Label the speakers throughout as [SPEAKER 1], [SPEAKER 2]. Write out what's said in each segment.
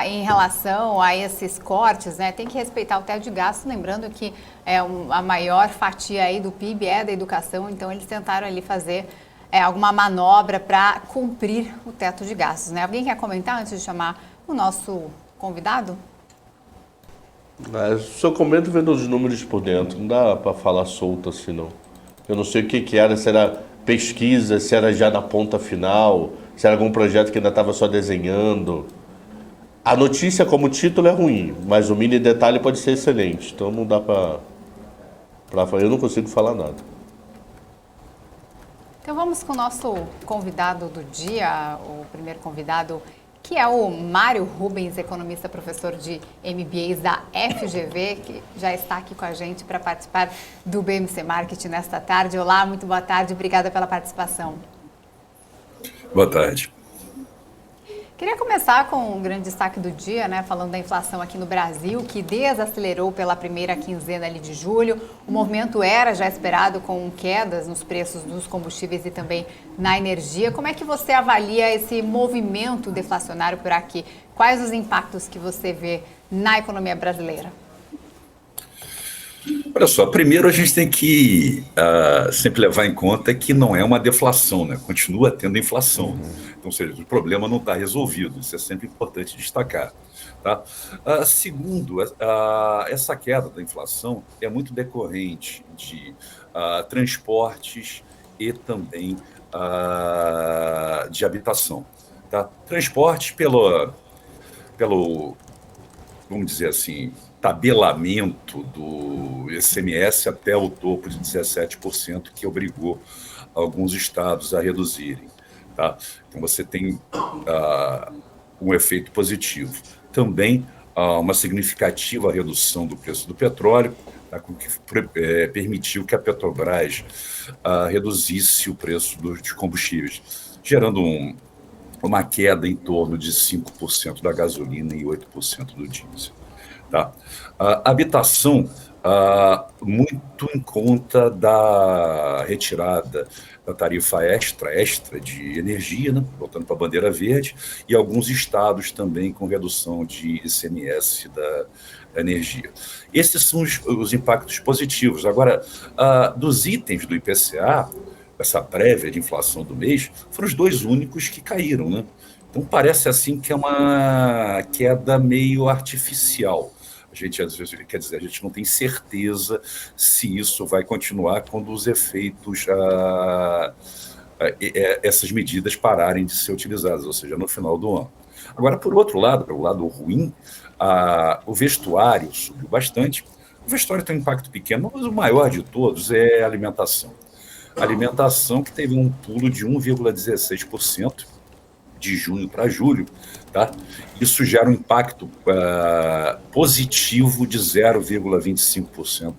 [SPEAKER 1] Em relação a esses cortes, né, tem que respeitar o teto de gasto, lembrando que a maior fatia aí do PIB é da educação, então eles tentaram ali fazer alguma manobra para cumprir o teto de gastos, né? Alguém quer comentar antes de chamar o nosso convidado?
[SPEAKER 2] Só comento vendo os números por dentro, não dá para falar solto assim não. Eu não sei o que era, se era pesquisa, se era já na ponta final, se era algum projeto que ainda estava só desenhando. A notícia como título é ruim, mas o mini detalhe pode ser excelente. Então não dá pra falar. Eu não consigo falar nada.
[SPEAKER 1] Então vamos com o nosso convidado do dia, o primeiro convidado, que é o Mário Rubens, economista, professor de MBAs da FGV, que já está aqui com a gente para participar do BMC Marketing nesta tarde. Olá, muito boa tarde, obrigada pela participação.
[SPEAKER 3] Boa tarde.
[SPEAKER 1] Queria começar com um grande destaque do dia, né, falando da inflação aqui no Brasil, que desacelerou pela primeira quinzena ali de julho. O movimento era já esperado com quedas nos preços dos combustíveis e também na energia. Como é que você avalia esse movimento deflacionário por aqui? Quais os impactos que você vê na economia brasileira?
[SPEAKER 3] Olha só, primeiro a gente tem que sempre levar em conta que não é uma deflação, né? Continua tendo inflação. Então, ou seja, o problema não está resolvido. Isso é sempre importante destacar. Tá? Segundo, essa queda da inflação é muito decorrente de transportes e também de habitação. Tá? Transportes pelo, vamos dizer assim, tabelamento do ICMS até o topo de 17%, que obrigou alguns estados a reduzirem. Tá? Então, você tem um efeito positivo. Também uma significativa redução do preço do petróleo, tá? Que permitiu que a Petrobras reduzisse o preço dos combustíveis, gerando uma queda em torno de 5% da gasolina e 8% do diesel. Tá? Habitação, muito em conta da retirada da tarifa extra de energia, né? Voltando para a bandeira verde, e alguns estados também com redução de ICMS da energia. Esses são os impactos positivos. Agora, dos itens do IPCA, essa prévia de inflação do mês, foram os dois únicos que caíram, né? Então parece assim que é uma queda meio artificial. A gente, às vezes, quer dizer, a gente não tem certeza se isso vai continuar quando os efeitos, essas medidas pararem de ser utilizadas, ou seja, no final do ano. Agora, por outro lado, o lado ruim, o vestuário subiu bastante. O vestuário tem um impacto pequeno, mas o maior de todos é a alimentação. A alimentação que teve um pulo de 1,16% de junho para julho, tá? Isso gera um impacto positivo de 0,25%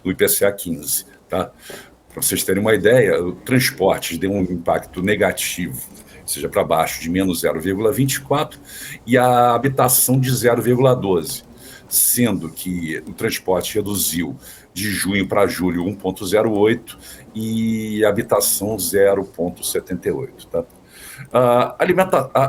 [SPEAKER 3] do IPCA 15. Tá? Para vocês terem uma ideia, o transporte deu um impacto negativo, seja para baixo, de menos 0,24%, e a habitação de 0,12%, sendo que o transporte reduziu de junho para julho 1,08% e a habitação 0,78%. Tá? A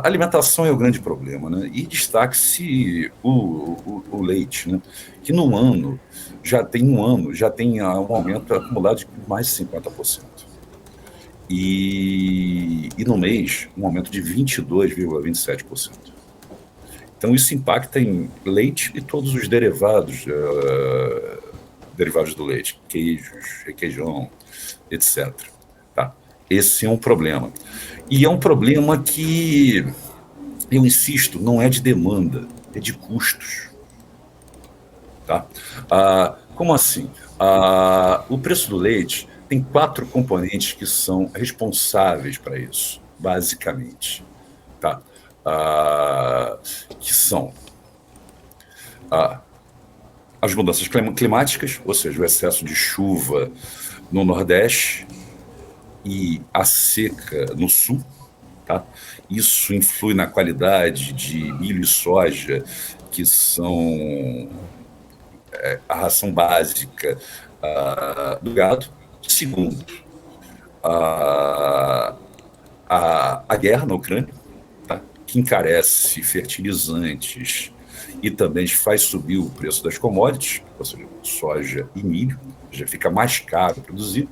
[SPEAKER 3] alimentação é o grande problema, né? E destaque-se o leite, né? Que no ano já tem um aumento acumulado de mais de 50%. E no mês, um aumento de 22,27%. Então, isso impacta em leite e todos os derivados do leite, queijos, requeijão, etc. Tá? Esse é um problema. E é um problema que, eu insisto, não é de demanda, é de custos. Tá? Como assim? O preço do leite tem 4 componentes que são responsáveis para isso, basicamente. Tá? Que são as mudanças climáticas, ou seja, o excesso de chuva no Nordeste e a seca no Sul. Tá? Isso influi na qualidade de milho e soja, que são a ração básica do gado. Segundo, a guerra na Ucrânia, tá? que encarece fertilizantes e também faz subir o preço das commodities, ou seja, soja e milho, já fica mais caro produzir.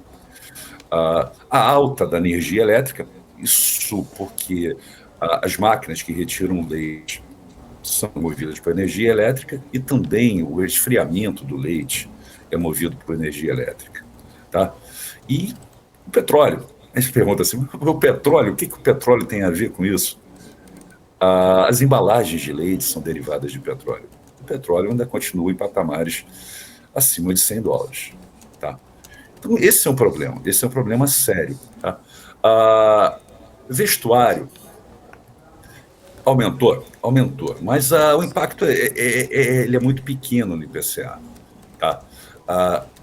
[SPEAKER 3] A alta da energia elétrica, isso porque as máquinas que retiram leite são movidas por energia elétrica e também o esfriamento do leite é movido por energia elétrica. Tá? E o petróleo. A gente pergunta assim, o petróleo, o que o petróleo tem a ver com isso? As embalagens de leite são derivadas de petróleo. O petróleo ainda continua em patamares acima de $100. Tá? Então, esse é um problema sério. Tá? Vestuário aumentou, mas o impacto ele é muito pequeno no IPCA. Tá?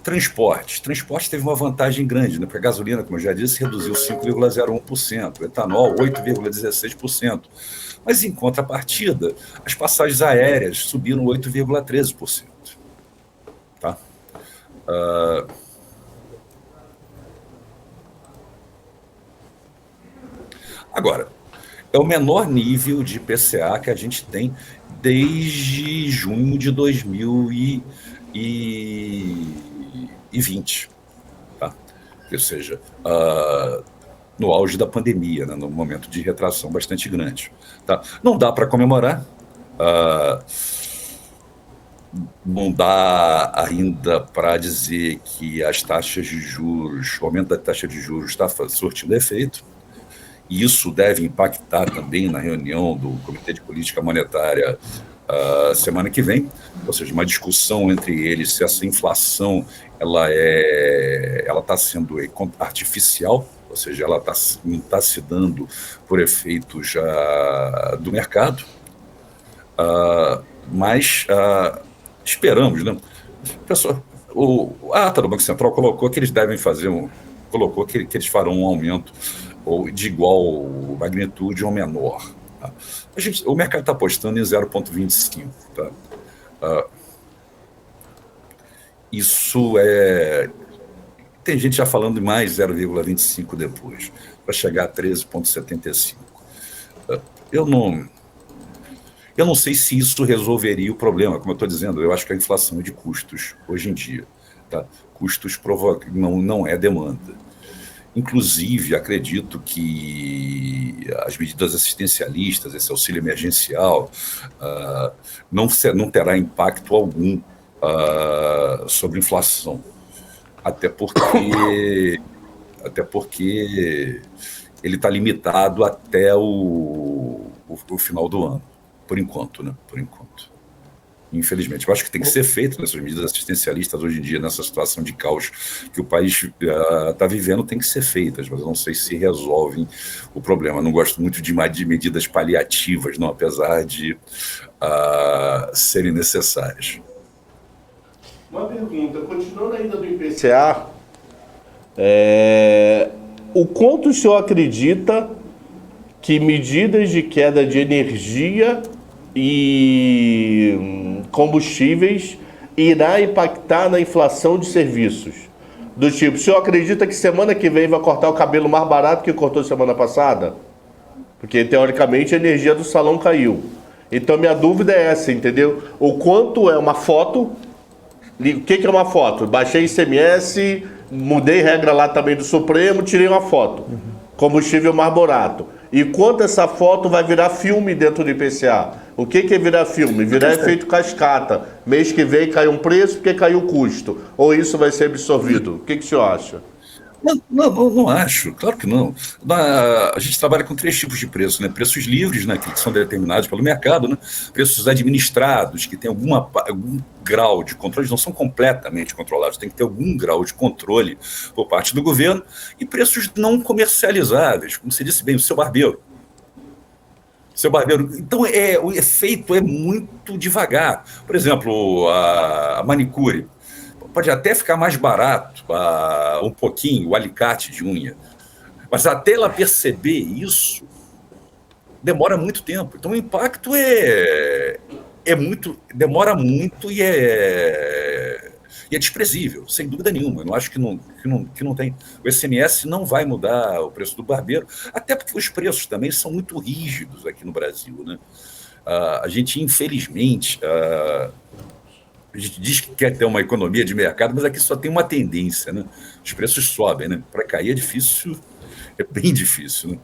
[SPEAKER 3] Transporte teve uma vantagem grande, né? Porque a gasolina, como eu já disse, reduziu 5,01%, o etanol 8,16%. Mas, em contrapartida, as passagens aéreas subiram 8,13%. Tá? Agora, é o menor nível de IPCA que a gente tem desde junho de 2020. Tá? Ou seja, no auge da pandemia, né, num momento de retração bastante grande. Tá? Não dá para comemorar, não dá ainda para dizer que as taxas de juros, o aumento da taxa de juros está surtindo efeito, e isso deve impactar também na reunião do Comitê de Política Monetária semana que vem, ou seja, uma discussão entre eles se essa inflação ela está sendo artificial, ou seja, ela não está se dando por efeito já do mercado, mas esperamos, né? Pessoal, a ata do Banco Central colocou que eles devem colocou que eles farão um aumento ou de igual magnitude ou menor. Tá? O mercado está apostando em 0,25. Tá? Isso é... Tem gente já falando de mais 0,25 depois, para chegar a 13,75. Eu não sei se isso resolveria o problema, como eu estou dizendo, eu acho que a inflação é de custos hoje em dia. Tá? Custos não é demanda. Inclusive, acredito que as medidas assistencialistas, esse auxílio emergencial, não terá impacto algum sobre a inflação. Até porque ele está limitado até o final do ano, por enquanto, né? Por enquanto. Infelizmente. Eu acho que tem que ser feito nessas medidas assistencialistas hoje em dia, nessa situação de caos que o país está vivendo, tem que ser feitas, mas eu não sei se resolvem o problema. Eu não gosto muito de medidas paliativas, não, apesar de serem necessárias.
[SPEAKER 2] Uma pergunta, continuando ainda do IPCA, o quanto o senhor acredita que medidas de queda de energia e combustíveis irá impactar na inflação de serviços? Do tipo, o senhor acredita que semana que vem vai cortar o cabelo mais barato que cortou semana passada? Porque, teoricamente, a energia do salão caiu. Então, minha dúvida é essa, entendeu? O quanto é uma foto... O que é uma foto? Baixei ICMS, mudei regra lá também do Supremo, tirei uma foto. Combustível mais barato. E quanto essa foto vai virar filme dentro do IPCA? O que é virar filme? Virar efeito cascata. Mês que vem cai um preço porque caiu o custo. Ou isso vai ser absorvido? O que o senhor acha?
[SPEAKER 3] Não acho, claro que não. A gente trabalha com 3 tipos de preços, né? Preços livres, né, que são determinados pelo mercado, né? Preços administrados, que têm algum grau de controle, não são completamente controlados, tem que ter algum grau de controle por parte do governo, e preços não comercializáveis, como você disse bem, o seu barbeiro. Então, o efeito é muito devagar. Por exemplo, a manicure. Pode até ficar mais barato, um pouquinho, o alicate de unha. Mas até ela perceber isso, demora muito tempo. Então o impacto demora muito e E é desprezível, sem dúvida nenhuma. Eu não acho que não tem. O ICMS não vai mudar o preço do barbeiro, até porque os preços também são muito rígidos aqui no Brasil, né? A gente, infelizmente, a gente diz que quer ter uma economia de mercado, mas aqui só tem uma tendência, né? Os preços sobem, né? Para cair é difícil, é bem difícil, né?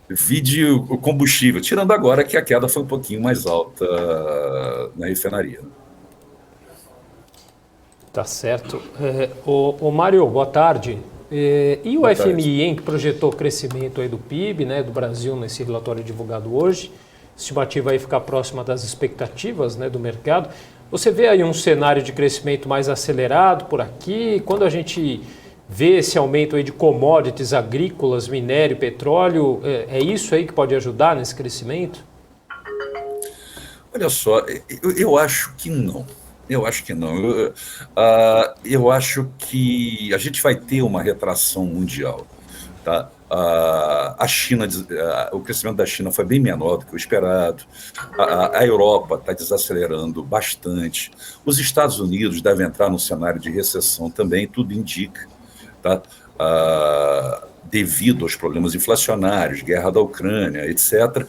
[SPEAKER 3] Vide o combustível, tirando agora que a queda foi um pouquinho mais alta na refinaria, né?
[SPEAKER 4] Tá certo. O Mário, boa tarde. E o
[SPEAKER 3] Boa
[SPEAKER 4] FMI,
[SPEAKER 3] tarde.
[SPEAKER 4] hein, que projetou o crescimento aí do PIB, né, do Brasil nesse relatório divulgado hoje, estimativa aí ficar próxima das expectativas, né, do mercado. Você vê aí um cenário de crescimento mais acelerado por aqui? Quando a gente vê esse aumento aí de commodities agrícolas, minério, petróleo, é isso aí que pode ajudar nesse crescimento?
[SPEAKER 3] Olha só, eu acho que não. Eu acho que não. Eu acho que a gente vai ter uma retração mundial. Tá? A China, o crescimento da China foi bem menor do que o esperado. A Europa está desacelerando bastante. Os Estados Unidos devem entrar num cenário de recessão também, tudo indica. Tá? Devido aos problemas inflacionários, guerra da Ucrânia, etc.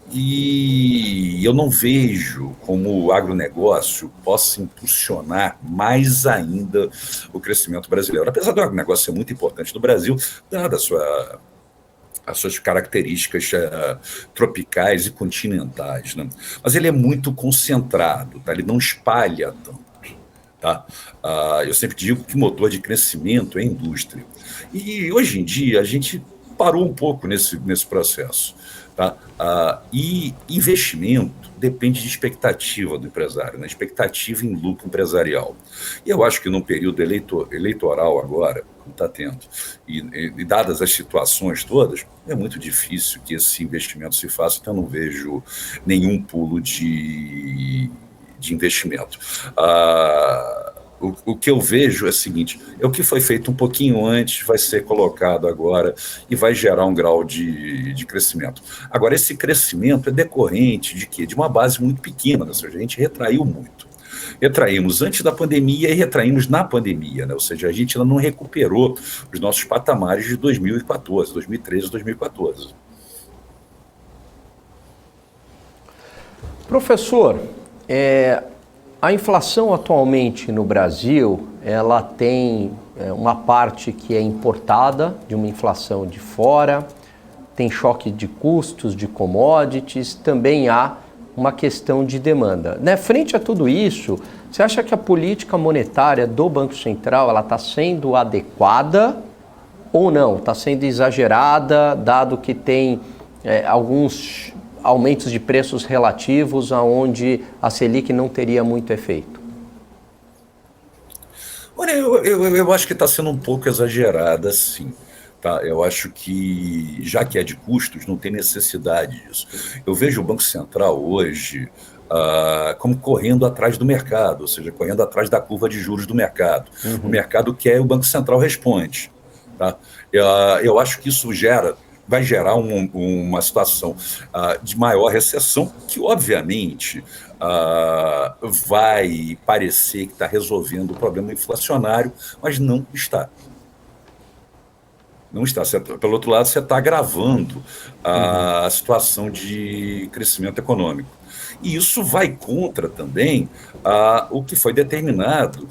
[SPEAKER 3] E eu não vejo como o agronegócio possa impulsionar mais ainda o crescimento brasileiro. Apesar do agronegócio ser muito importante no Brasil, dada as suas características tropicais e continentais, né? Mas ele é muito concentrado, tá? Ele não espalha tanto. Tá? Eu sempre digo que motor de crescimento é a indústria. E hoje em dia a gente parou um pouco nesse processo. Tá? E investimento depende de expectativa do empresário, né? Expectativa em lucro empresarial. E eu acho que num período eleitoral agora, como está tendo, e dadas as situações todas, é muito difícil que esse investimento se faça, então eu não vejo nenhum pulo de investimento. O que eu vejo é o seguinte: o que foi feito um pouquinho antes vai ser colocado agora e vai gerar um grau de crescimento. Agora, esse crescimento é decorrente de quê? De uma base muito pequena, né? Ou seja, a gente retraiu muito. Retraímos antes da pandemia e retraímos na pandemia, né? Ou seja, a gente ainda não recuperou os nossos patamares de 2014, 2013, 2014.
[SPEAKER 5] Professor, a inflação atualmente no Brasil, ela tem uma parte que é importada, de uma inflação de fora, tem choque de custos, de commodities, também há uma questão de demanda. Né? Frente a tudo isso, você acha que a política monetária do Banco Central ela está sendo adequada ou não? Está sendo exagerada, dado que tem alguns aumentos de preços relativos aonde a Selic não teria muito efeito?
[SPEAKER 3] Olha, eu acho que está sendo um pouco exagerada, sim. Tá? Eu acho que, já que é de custos, não tem necessidade disso. Eu vejo o Banco Central hoje como correndo atrás do mercado, ou seja, correndo atrás da curva de juros do mercado. O mercado quer, o Banco Central responde. Tá? Eu acho que isso vai gerar uma situação de maior recessão, que obviamente vai parecer que está resolvendo o problema inflacionário, mas não está. Não está. Pelo outro lado, você está agravando a situação de crescimento econômico. E isso vai contra também o que foi determinado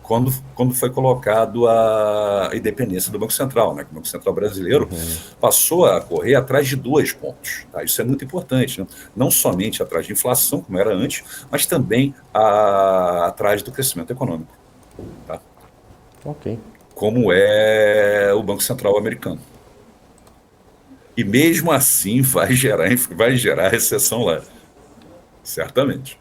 [SPEAKER 3] quando foi colocado a independência do Banco Central, né? O Banco Central brasileiro passou a correr atrás de 2 pontos. Tá? Isso é muito importante, né? Não somente atrás de inflação, como era antes, mas também atrás do crescimento econômico. Tá?
[SPEAKER 5] Ok.
[SPEAKER 3] Como é o Banco Central americano. E mesmo assim vai gerar recessão lá. Certamente.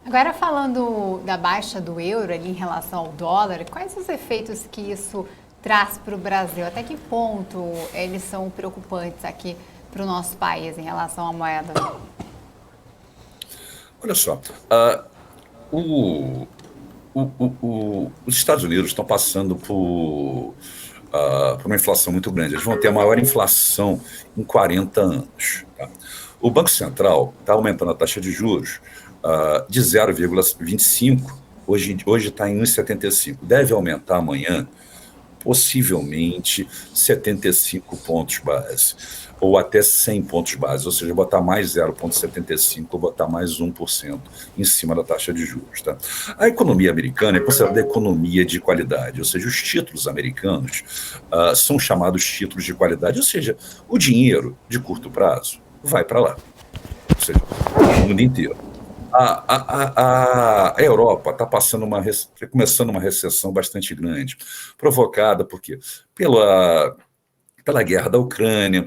[SPEAKER 1] Agora, falando da baixa do euro ali em relação ao dólar, quais os efeitos que isso traz para o Brasil? Até que ponto eles são preocupantes aqui para o nosso país em relação à moeda?
[SPEAKER 3] Olha só, os Estados Unidos estão passando por uma inflação muito grande. Eles vão ter a maior inflação em 40 anos. Tá? O Banco Central está aumentando a taxa de juros de 0,25, hoje está em 1,75. Deve aumentar amanhã, possivelmente 75 pontos base, ou até 100 pontos base, ou seja, botar mais 0,75 ou botar mais 1% em cima da taxa de juros. Tá? A economia americana é considerada economia de qualidade, ou seja, os títulos americanos são chamados títulos de qualidade, ou seja, o dinheiro de curto prazo vai para lá, ou seja, o mundo inteiro. A Europa está começando uma recessão bastante grande, provocada por quê? Pela guerra da Ucrânia,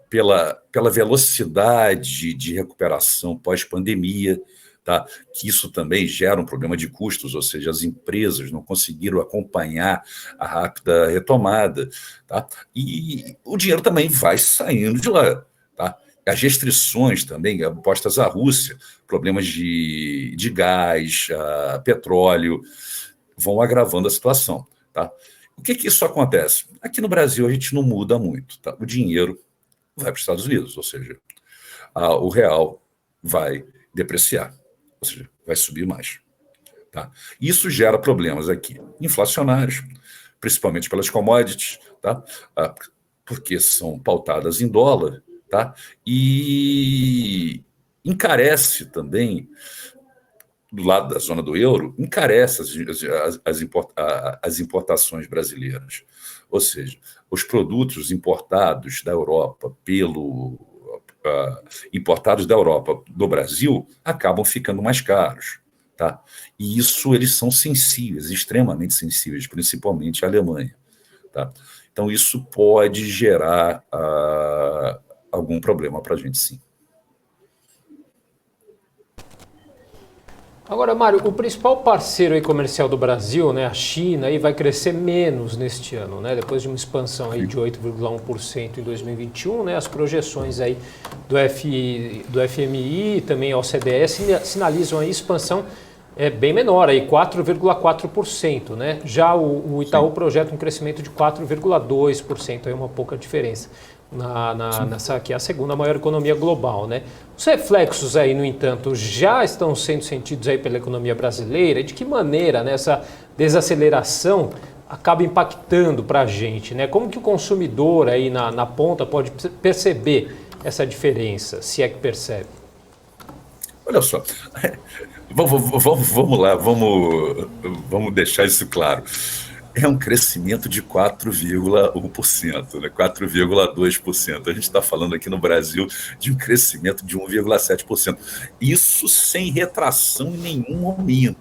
[SPEAKER 3] pela velocidade de recuperação pós-pandemia, tá? Que isso também gera um problema de custos, ou seja, as empresas não conseguiram acompanhar a rápida retomada. Tá? E o dinheiro também vai saindo de lá. Tá? As restrições também impostas à Rússia, problemas de gás, petróleo, vão agravando a situação. Tá? O que isso acontece? Aqui no Brasil a gente não muda muito. Tá? O dinheiro vai para os Estados Unidos, ou seja, o real vai depreciar, ou seja, vai subir mais. Tá? Isso gera problemas aqui, inflacionários, principalmente pelas commodities, tá? Porque são pautadas em dólar, tá? E encarece também, do lado da zona do euro, encarece as importações brasileiras. Ou seja, os produtos importados da Europa importados da Europa do Brasil acabam ficando mais caros. Tá? E isso eles são sensíveis, extremamente sensíveis, principalmente a Alemanha. Tá? Então isso pode gerar algum problema para a gente, sim.
[SPEAKER 4] Agora, Mário, o principal parceiro aí comercial do Brasil, né, a China, aí vai crescer menos neste ano, né, depois de uma expansão aí de 8,1% em 2021, né, as projeções aí do FMI e também a OCDE sinalizam aí expansão bem menor, aí 4,4%, né? Já o Itaú projeta um crescimento de 4,2%, aí uma pouca diferença. Nessa aqui é a segunda maior economia global, né? Os reflexos aí, no entanto, já estão sendo sentidos aí pela economia brasileira. E de que maneira, né, essa desaceleração acaba impactando para a gente, né? Como que o consumidor aí na ponta pode perceber essa diferença, se é que percebe?
[SPEAKER 3] Olha só, vamos lá, vamos deixar isso claro. É um crescimento de 4,1%, né? 4,2%. A gente está falando aqui no Brasil de um crescimento de 1,7%. Isso sem retração em nenhum momento.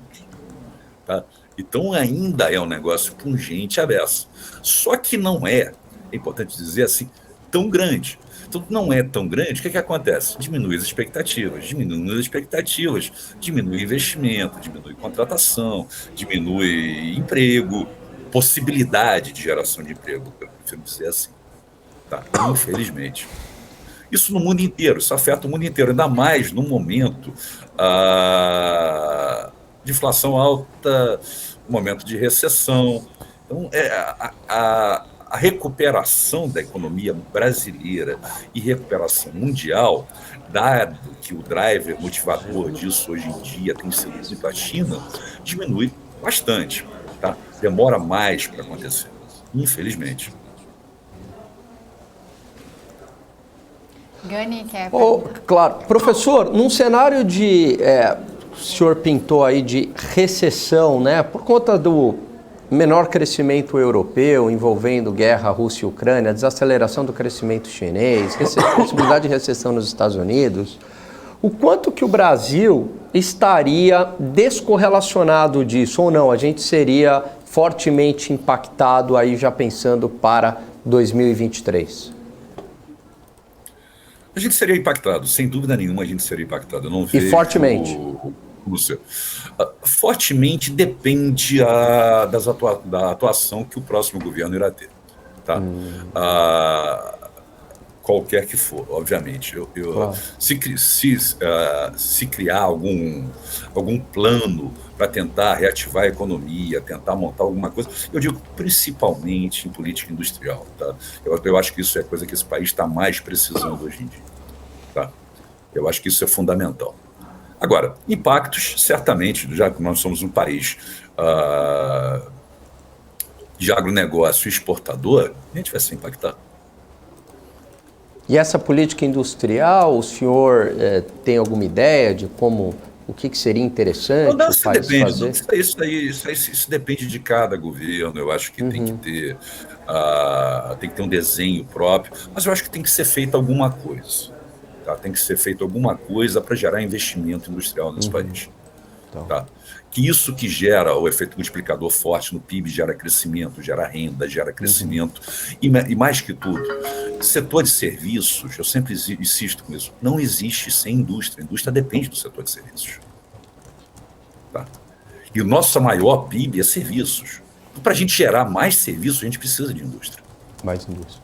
[SPEAKER 3] Tá? Então ainda é um negócio pungente à beça. Só que não é importante dizer assim, tão grande. Então não é tão grande, o que acontece? Diminui as expectativas, diminui investimento, diminui contratação, diminui emprego, possibilidade de geração de emprego, eu prefiro dizer assim, tá? Infelizmente. Isso no mundo inteiro, isso afeta o mundo inteiro, ainda mais no momento de inflação alta, momento de recessão. Então, a recuperação da economia brasileira e recuperação mundial, dado que o driver motivador disso hoje em dia tem sido muito a China, diminui bastante. Tá? Demora mais para acontecer, infelizmente.
[SPEAKER 1] Gani, quer
[SPEAKER 5] claro. Professor, num cenário de... o senhor pintou aí de recessão, né? Por conta do menor crescimento europeu, envolvendo guerra Rússia e Ucrânia, desaceleração do crescimento chinês, possibilidade de recessão nos Estados Unidos, o quanto que o Brasil estaria descorrelacionado disso ou não? A gente seria fortemente impactado aí já pensando para 2023?
[SPEAKER 3] A gente seria impactado, sem dúvida nenhuma a gente seria impactado. Eu não vejo,
[SPEAKER 5] e fortemente?
[SPEAKER 3] Fortemente depende da atuação que o próximo governo irá ter. Tá? Qualquer que for, obviamente. Claro. Se criar algum plano para tentar reativar a economia, tentar montar alguma coisa, eu digo principalmente em política industrial. Tá? Eu acho que isso é coisa que esse país está mais precisando hoje em dia. Tá? Eu acho que isso é fundamental. Agora, impactos, certamente, já que nós somos um país de agronegócio exportador, a gente vai ser impactado.
[SPEAKER 5] E essa política industrial, o senhor tem alguma ideia de como, o que seria interessante o país fazer?
[SPEAKER 3] Isso depende de cada governo. Eu acho que tem que ter um desenho próprio, mas eu acho que tem que ser feita alguma coisa. Tá? Tem que ser feito alguma coisa para gerar investimento industrial nesse país.
[SPEAKER 5] Então.
[SPEAKER 3] Tá? Que isso que gera o efeito multiplicador forte no PIB, gera crescimento, gera renda, gera crescimento. E mais que tudo, setor de serviços, eu sempre insisto com isso, não existe sem indústria. A indústria depende do setor de serviços. Tá? E o nosso maior PIB é serviços. Para a gente gerar mais serviços, a gente precisa de indústria.
[SPEAKER 5] Mais indústria.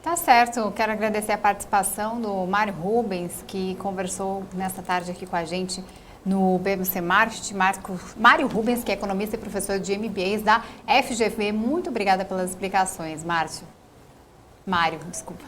[SPEAKER 1] Tá certo, quero agradecer a participação do Mário Rubens, que conversou nesta tarde aqui com a gente no BMC Marketing. Mário Rubens, que é economista e professor de MBAs da FGV. Muito obrigada pelas explicações, Mário, desculpa.